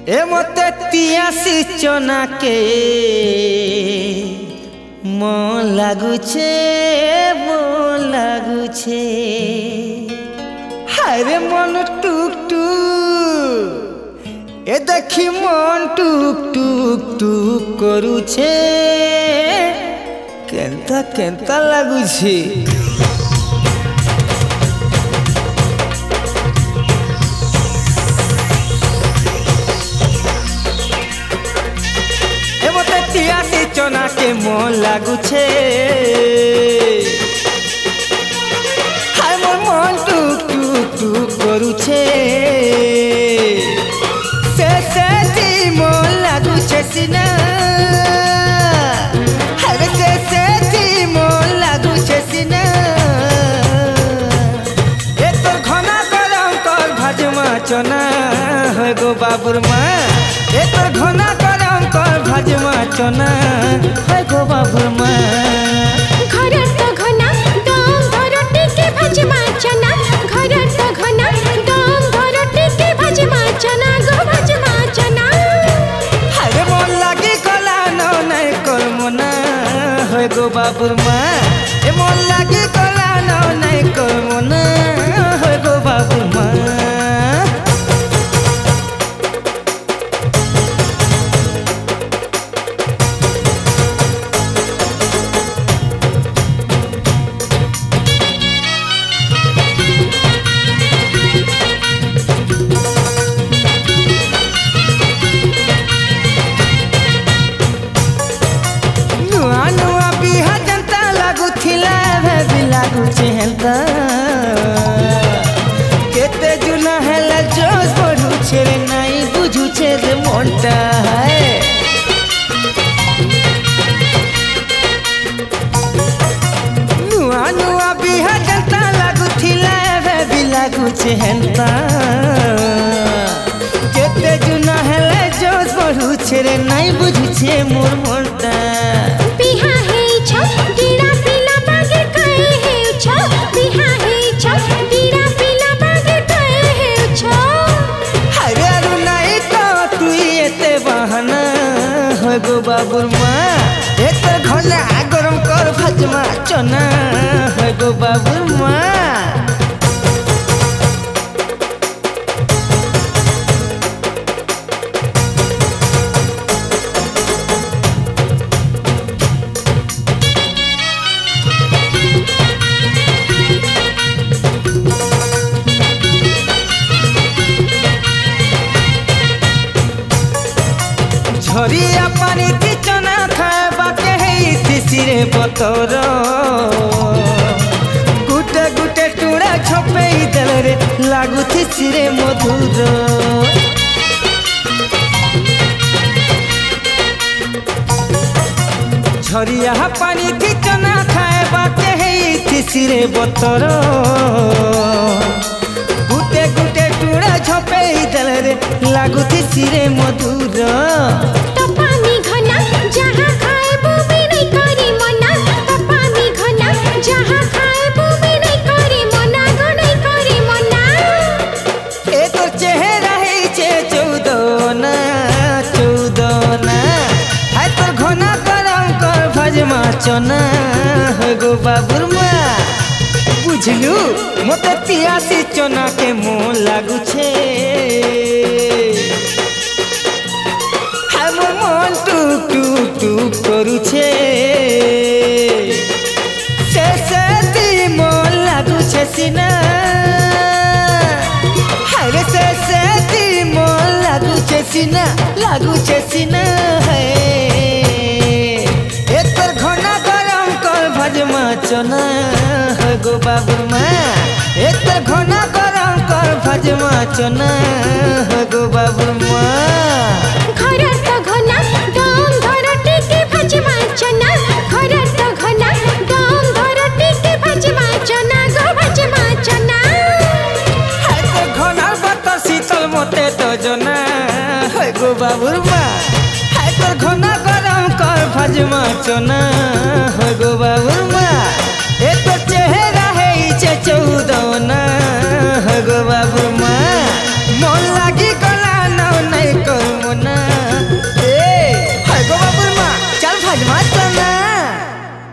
ए मते 83 चना के मन लागुछे हायरे मन टुक टुक ए देखी मन टुक टुक टुक करुछे केंता केंता लागुछे। चना के मन लागुछे हाय मोर मन टुक टुक टुक करुछे से ती मन लागुछे सिना हाय से ती मन लागुछे सिना ए तोर घना गरम कर भाजमा चना है गो बाबुर माँ ए तोर घना गरम कर भाजमा चना है गो बाबुर माँ घर तो घना दम धरती के भाजमा चना घर तो घना दम धरती के भाजमा चना गो भाजमा चना हरे मन लागी कला न नहीं कर मना है गो बाबुर माँ ए मन लागी कला न नहीं कर मना है गो बाबुर माँ। केते जुना हेला जोश बढ़ुछे रे नहीं बुझुछे रे मोंटा है नुआ नुआ बिहा जनता लागुथिला वे भी लागुछे हेंता केते जुना हेला जोश बढ़ुछे रे नहीं बुझुछे मोर मोंटा बिहा है छ गिरा पिला बागे कहे है छ बिहा है छ गिरा पिला बागे कहे है छ हरे अरु नहीं तो तू एते बहाना है गो बाबुर माँ ए तो घना गरम कर भाजमा चना है गो बाबुर माँ। झरिया पानी थी चना खाएबा के है सिरे बतर गुटे गुटे टुड़ा छपे देल रे लागु थी सिरे मधुर झरिया पानी थी चना खाएबा के है सिरे बतर गुटे गुटे टुड़ा छपे देल रे लागु थी सिरे मधुर तो पानी घना जहाँ खाए वो भी नहीं करी मना तो पानी घना जहाँ खाए वो भी नहीं करी मना गो नहीं करी मना ए तो चेहरा है चे चौदना है तो घना गरम कर भाजमा चना है गो बाबुर माँ बुझलू मते 83 चना के मन लागुछे मन टुक टुक टुक करुछे से ती मन लागुछे सिना हायरे से ती मन लागुछे सिना है ए तोर घना गरम कर भाजमा चना है गो बाबुर माँ ए तोर घना गरम कर भाजमा चना है गो बाबुर माँ घर तो घना दम धरती के भाजमा चना घर तो घना दम धरती के भाजमा चना गो भाजमा चना है तो घना बत शीतल मते तो जना है गो बाबुर माँ है तो घना गरम कर भाजमा चना है गो बाबुर माँ ए तो चेहरा है इचे 14 है गो बाबुर माँ मन लागी गला न नहीं कर ভাজমা